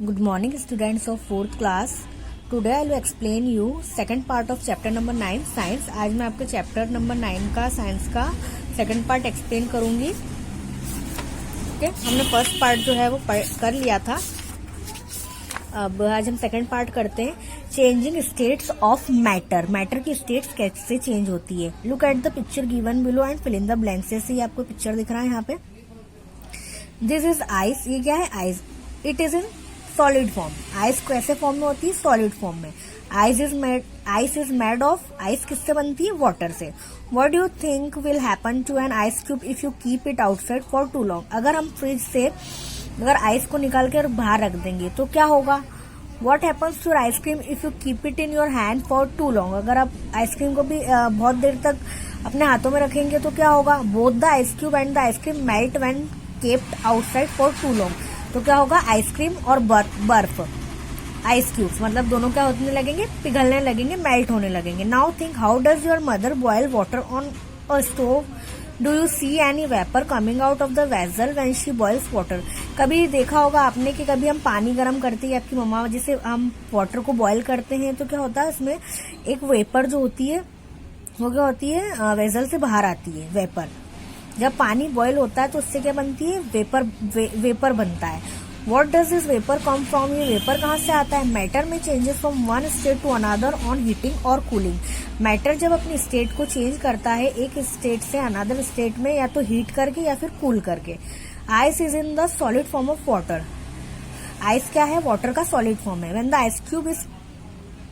Good morning, students of fourth class. Today I will explain you second part of chapter number 9 science. आज मैं आपको chapter number 9 का science का second part explain करूंगी. Okay, हमने first part जो है वो कर लिया था. अब आज हम सेकंड पार्ट करते हैं. Changing states of matter. Matter की स्टेट्स कैसे चेंज होती है. Look at the picture given below and fill in the blanks. जैसे ये आपको पिक्चर दिख रहा है यहाँ पे. This is ice. ये क्या है? Ice. It is in solid form. Ice कैसे फॉर्म में होती है? सॉलिड फॉर्म में. Ice is made of. Ice किससे बनती है? वाटर से. What do you think will happen to an ice cube if you keep it outside for too long. अगर हम फ्रिज से अगर आइस को निकाल कर बाहर रख देंगे तो क्या होगा? What happens to ice cream if you keep it in your hand for too long. अगर आप आइसक्रीम को भी बहुत देर तक अपने हाथों में रखेंगे तो क्या होगा? Both the ice cube and the ice cream melt when kept outside for too long. तो क्या होगा? आइसक्रीम और बर्फ, आइस क्यूब्स मतलब दोनों क्या होने लगेंगे? पिघलने लगेंगे, मेल्ट होने लगेंगे. Now think how does your mother boil water on a stove. Do you see any vapour coming out of the vessel when she boils water. कभी देखा होगा आपने कि कभी हम पानी गर्म करते हैं, आपकी मम्मा जैसे हम वाटर को बॉयल करते हैं तो क्या होता है उसमें एक वेपर जो होती है वो क्या होती है? वेसल से बाहर आती है वेपर. जब पानी बॉयल होता है तो उससे क्या बनती है? वेपर बनता है. What does this vapour come from. ये वेपर कहाँ से आता है? मैटर में changes from one state to another on heating और कूलिंग. मैटर जब अपनी स्टेट को चेंज करता है एक स्टेट से अनदर स्टेट में, या तो हीट करके या फिर कूल करके. Ice is in the solid form of water. Ice क्या है? वाटर का सॉलिड फॉर्म है. When the ice cube is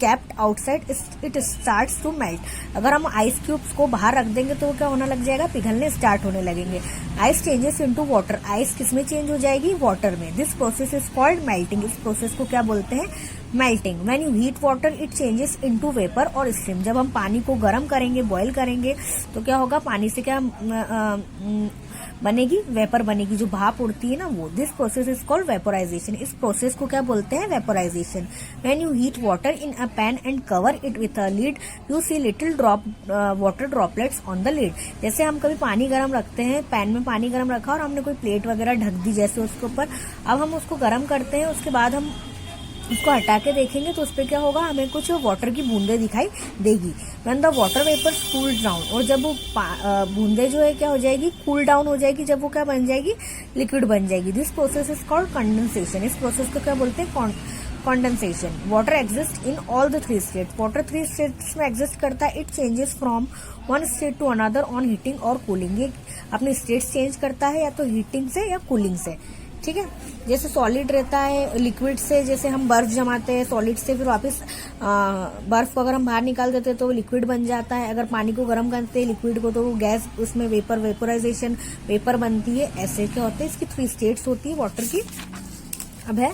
kept outside it starts to melt. अगर हम आइस क्यूब्स को बाहर रख देंगे तो क्या होने लग जाएगा? पिघलने स्टार्ट होने लगेंगे. Ice changes into water. Ice किसमें चेंज हो जाएगी? वाटर में. This process is called melting. इस प्रोसेस को क्या बोलते हैं? Melting. When you heat water it changes into vapour और स्टीम. जब हम पानी को गर्म करेंगे, बॉयल करेंगे तो क्या होगा? पानी से क्या बनेगी? वेपर बनेगी, जो भाप उड़ती है ना वो. This process is called vaporisation. इस प्रोसेस को क्या बोलते हैं? Vaporisation. When you heat water in a pan and cover it with a lid you see little drop water droplets on the lid. जैसे हम कभी पानी गर्म रखते हैं, पैन में पानी गर्म रखा और हमने कोई प्लेट वगैरह ढक दी जैसे उसके ऊपर. अब हम उसको गर्म करते हैं, उसके बाद हम उसको हटा के देखेंगे तो उस पर क्या होगा? हमें कुछ वाटर की बूंदे दिखाई देगी. When the water vapour cool down. और जब वो बूंदे जो है क्या हो जाएगी? कूल डाउन हो जाएगी. जब वो क्या बन जाएगी? लिक्विड बन जाएगी. This process is called condensation. इस प्रोसेस को क्या बोलते हैं? Condensation. Water exist in all the three state. Water three states में एग्जिस्ट करता है. It changes from one state to another on heating और कूलिंग. ये अपनी स्टेट चेंज करता है या तो हीटिंग से या कूलिंग से. ठीक है. जैसे सॉलिड रहता है, लिक्विड से जैसे हम बर्फ जमाते हैं, सॉलिड से फिर वापस बर्फ को अगर हम बाहर निकाल देते हैं तो वो लिक्विड बन जाता है. अगर पानी को गर्म करते हैं लिक्विड को तो वो गैस उसमें वेपोराइजेशन वेपर बनती है. ऐसे क्या होते हैं? इसकी थ्री स्टेट्स होती है वाटर की. अब है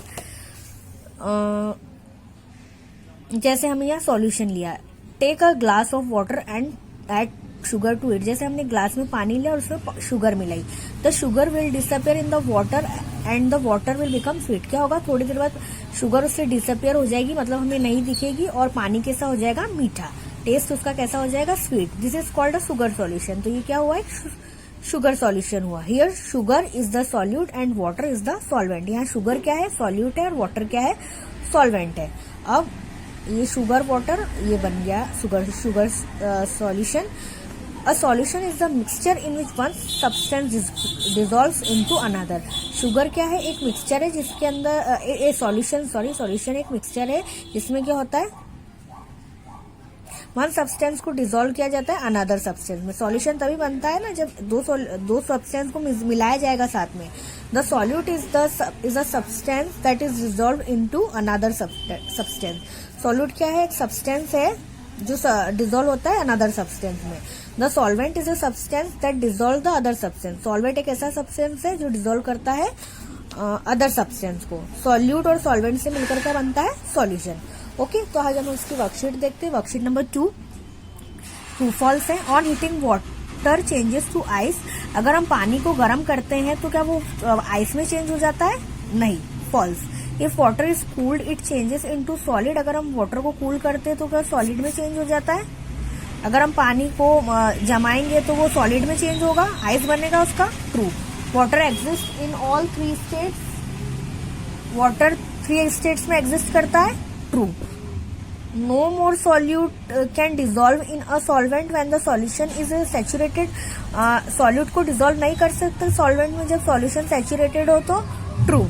जैसे हम यहाँ सॉल्यूशन लिया. Take a glass of water and add sugar to it. जैसे हमने ग्लास में पानी लिया और उसमें शुगर मिलाई. The sugar will disappear in the water and the water will become sweet. क्या होगा? थोड़ी देर बाद शुगर उससे डिसअपियर हो जाएगी, मतलब हमें नहीं दिखेगी, और पानी कैसा हो जाएगा? मीठा. टेस्ट उसका कैसा हो जाएगा? Sweet. This is called a sugar solution. तो ये क्या हुआ? एक शुगर सॉल्यूशन हुआ. Here sugar is the solute and water is the solvent. यहाँ शुगर क्या है? सॉल्यूट है, और वाटर क्या है? सॉल्वेंट है. अब ये शुगर वाटर ये बन गया sugar solution. A solution is the mixture in which one substance dissolves into another. Sugar क्या है? एक मिक्सचर है जिसके अंदर सॉल्यूशन एक मिक्सचर है जिसमें क्या होता है? वन सब्सटेंस को डिसॉल्व किया जाता है अनदर सब्सटेंस में. सॉल्यूशन तभी बनता है ना जब दो सब्सटेंस को मिलाया जाएगा साथ में. The solute is a substance that is dissolve into another substance. Solute क्या है? एक सब्सटेंस है जो डिसॉल्व होता है अनदर सब्सटेंस में. The solvent is a substance that dissolve the other substance. Solvent एक ऐसा सब्सटेंस है जो डिसॉल्व करता है अदर सब्सटेंस को. सॉल्यूट और सॉल्वेंट से मिलकर क्या बनता है? सॉल्यूशन. ओके, तो आज हम उसकी वर्कशीट देखते हैं. वर्कशीट नंबर 2 ट्रू फॉल्स है. On heating water changes to ice. अगर हम पानी को गर्म करते हैं तो क्या वो आइस में चेंज हो जाता है? नहीं, false. If water is cooled it changes into solid. अगर हम वाटर को कूल करते हैं तो क्या सॉलिड में चेंज हो जाता है? अगर हम पानी को जमाएंगे तो वो सॉलिड में चेंज होगा, आइस बनेगा उसका. True. Water exist in all three states. Water 3 states में एग्जिस्ट करता है, true. No more solute can dissolve in a solvent when the solution is saturated. Solute को डिजोल्व नहीं कर सकते सॉल्वेंट में जब सॉल्यूशन सैचुरेटेड हो तो, true.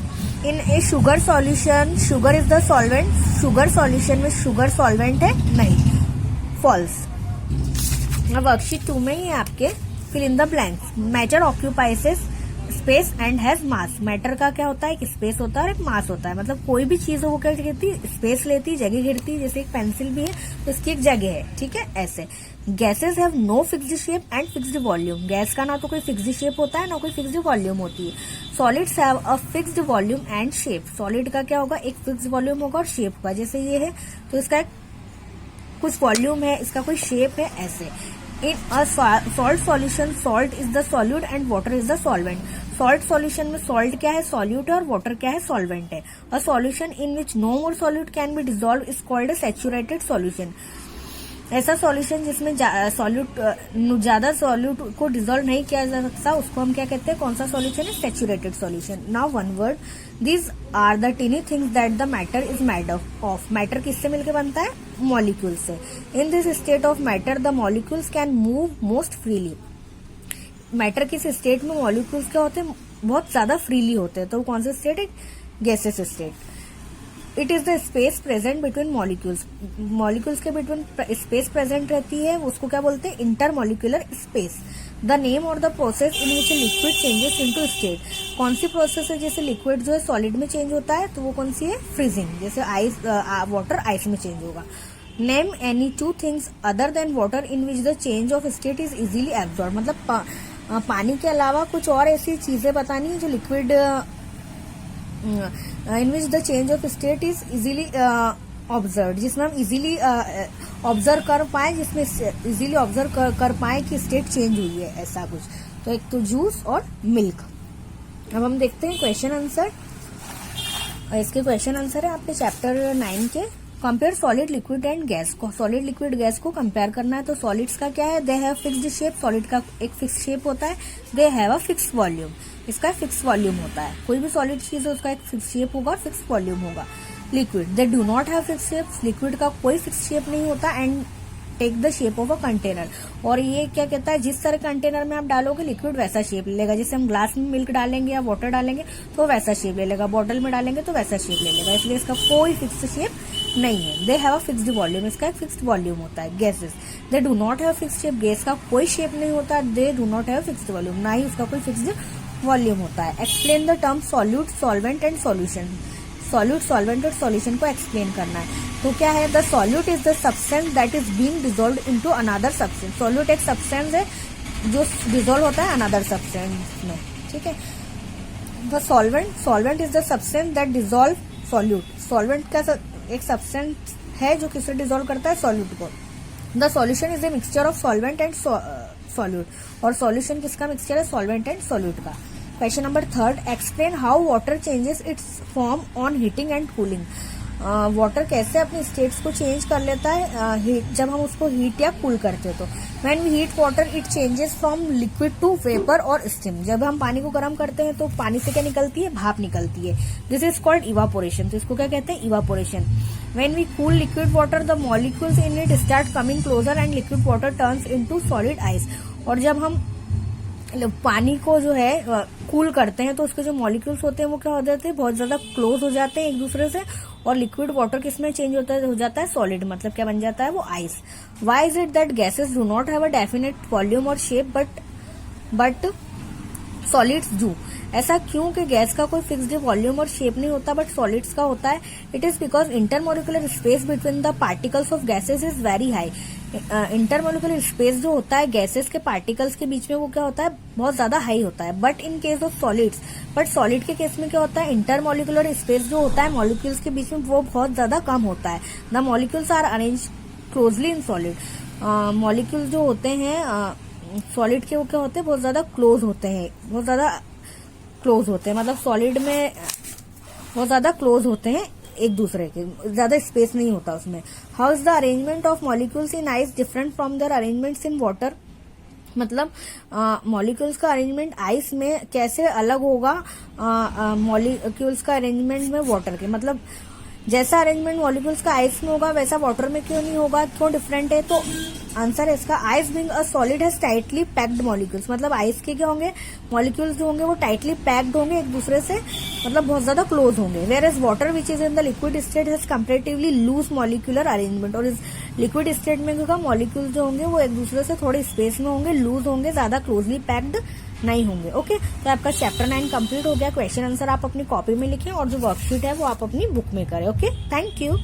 In a sugar solution, sugar is the solvent, sugar solution में शुगर सॉल्वेंट है, नहीं, फॉल्स। अब वर्कशीट 2 में ही आपके fill in the blanks. Matter occupies space and has mass. Matter का क्या होता है, एक स्पेस होता है और एक मास होता है। मतलब कोई भी चीज वो क्या कहती है, स्पेस लेती, जगह घेरती। जैसे एक पेंसिल भी है तो इसकी एक जगह है, ठीक है, ऐसे। Gases have no fixed shape and fixed volume. Gas का ना तो कोई फिक्स्ड शेप होता है ना कोई फिक्स्ड वॉल्यूम होती है। Solids have a fixed volume and shape. Solid का क्या होगा, एक फिक्स्ड वॉल्यूम होगा और शेप होगा। जैसे ये है तो इसका एक कुछ वॉल्यूम है, इसका कोई शेप है, ऐसे। In a salt solution, salt is the solute and water is the solvent. Salt solution में सॉल्ट क्या है, सॉल्यूट है, और वाटर क्या है, सॉल्वेंट है। A solution in which no more solute can be dissolve is called a saturated solution. ऐसा solution जिसमें ज्यादा सॉल्यूट को डिजोल्व नहीं किया जा सकता उसको हम क्या कहते हैं, कौन सा सॉल्यूशन है, saturated solution. Now one word, these are the tiny things that the matter is made of. Matter किससे मिलकर बनता है, मॉलिक्यूल से। In this state of matter the molecules can move most freely. Matter किस state में molecules क्या होते हैं, बहुत ज्यादा फ्रीली होते हैं। तो कौन सा स्टेट है, gases state. It is the space present between molecules. Molecules के बिटवीन स्पेस प्रेजेंट रहती है, उसको क्या बोलते हैं, इंटरमॉलिक्यूलर स्पेस। द नेम और the process in which liquid changes into state. कौन सी प्रोसेस है, जैसे लिक्विड जो है सॉलिड में चेंज होता है तो वो कौन सी है, फ्रीजिंग। जैसे आइस, वाटर आइस में चेंज होगा। Name any 2 things other than water in which the change of state is easily absorb. मतलब पानी के अलावा कुछ और ऐसी चीजें बतानी है जो liquid in which the change of state is easily observe, जिसमें हम इजीली ऑब्जर्व कर पाए, जिसमें इजीली ऑब्जर्व कर पाए कि स्टेट चेंज हुई है, ऐसा कुछ। तो एक तो जूस और मिल्क। अब हम देखते हैं क्वेश्चन आंसर। इसके क्वेश्चन आंसर है आपके चैप्टर 9 के। Compare solid liquid and gas को। सॉलिड लिक्विड गैस को कंपेयर करना है। तो सॉलिड्स का क्या है, they have fixed shape. Solid का एक फिक्स शेप होता है। They have a fix volume, इसका फिक्स वॉल्यूम होता है। कोई भी सॉलिड चीज है उसका एक फिक्स शेप होगा और फिक्स वॉल्यूम होगा। Liquid, they do not have fix shape. Liquid का कोई फिक्स शेप नहीं होता and take the shape of a container. और ये क्या कहता है, जिस तरह कंटेनर में आप डालोगे लिक्विड वैसा शेप ले लेगा। जैसे हम ग्लास में मिल्क डालेंगे या वाटर डालेंगे तो वैसा शेप ले लेगा, बॉटल में डालेंगे तो वैसा शेप ले लेगा। इसलिए इसका कोई फिक्स शेप नहीं है। They have a fixed volume, इसका एक फिक्स्ड वॉल्यूम होता है। Gases, they do not have fixed shape. Gas का कोई शेप नहीं होता। दे do not have fixed volume, ना ही उसका कोई फिक्स्ड वॉल्यूम होता है। Explain the term solute, solvent and solution. Solute, solvent और सॉल्यूशन को एक्सप्लेन करना है। तो क्या है, the solute is the substance that is being dissolved into another substance. Solute एक सब्सटेंस है जो डिसॉल्व होता है अनदर सब्सटेंस में, ठीक है। The solvent, solvent is the substance that dissolve solute. Solvent का एक सब्सटेंस है जो किसे डिसॉल्व करता है, सॉल्यूट को। The solution is a mixture of solvent and solute. और सॉल्यूशन किसका मिक्सचर है, सॉल्वेंट एंड सॉल्यूट का। Question number 3, explain how water changes it's form on heating and cooling. Water कैसे अपनी स्टेट्स को चेंज कर लेता है जब हम उसको हीट या कूल करते हैं। तो when we heat water it changes from liquid to vapour और स्टीम। जब हम पानी को गर्म करते हैं तो पानी से क्या निकलती है, भाप निकलती है। This is called evaporation. तो इसको क्या कहते हैं, evaporation. When we cool liquid water the molecules in it start coming closer and liquid water turns into solid ice. और जब हम पानी को जो है कूल करते हैं तो उसके जो मॉलिक्यूल्स होते हैं वो क्या हो जाते हैं, बहुत ज्यादा क्लोज हो जाते हैं एक दूसरे से। और लिक्विड वाटर किसमें चेंज होता है, हो जाता है सॉलिड, मतलब क्या बन जाता है वो ice. Why is it that gases do not have a definite volume और शेप बट सॉलिड्स डू। ऐसा क्यों कि गैस का कोई फिक्स्ड वॉल्यूम और शेप नहीं होता बट सॉलिड्स का होता है। It is because intermolecular space between the particles of gases is very high. Intermolecular space जो होता है गैसेस के पार्टिकल्स के बीच में वो क्या होता है, बहुत ज्यादा हाई होता है। But in case of solids, but solid के केस में क्या होता है, इंटरमोलिकुलर स्पेस जो होता है मॉलिक्यूल्स के बीच में वो बहुत ज्यादा कम होता है। The molecules are arrange closely in solid. Molecules जो होते हैं सॉलिड के वो क्या होते हैं, बहुत ज्यादा क्लोज होते हैं, बहुत ज्यादा क्लोज होते हैं। मतलब सॉलिड में बहुत ज्यादा क्लोज होते हैं एक दूसरे के, ज्यादा स्पेस नहीं होता उसमें। How is the arrangement of molecules in ice different from their arrangements in water. मतलब मॉलिक्यूल्स का अरेंजमेंट आइस में कैसे अलग होगा मॉलिक्यूल्स का अरेंजमेंट में वाटर के, मतलब जैसा अरेंजमेंट मॉलिक्यूल्स का आइस में होगा वैसा वाटर में क्यों नहीं होगा, क्यों डिफरेंट है। तो आंसर है इसका, ice being a solid has tightly packed molecules, मतलब आइस के क्या होंगे, मॉलिक्यूल्स जो होंगे वो टाइटली पैक्ड होंगे एक दूसरे से, मतलब बहुत ज्यादा क्लोज होंगे। Whereas water which is in the liquid state has comparatively loose molecular arrangement, और इस लिक्विड स्टेट में क्या मॉलिक्यूल्स जो होंगे वो एक दूसरे से थोड़े स्पेस में होंगे, लूज होंगे, ज्यादा क्लोजली पैक्ड नहीं होंगे। ओके, तो आपका चैप्टर 9 कंप्लीट हो गया। क्वेश्चन आंसर आप अपनी कॉपी में लिखें और जो वर्कशीट है वो आप अपनी बुक में करें। Okay, thank you.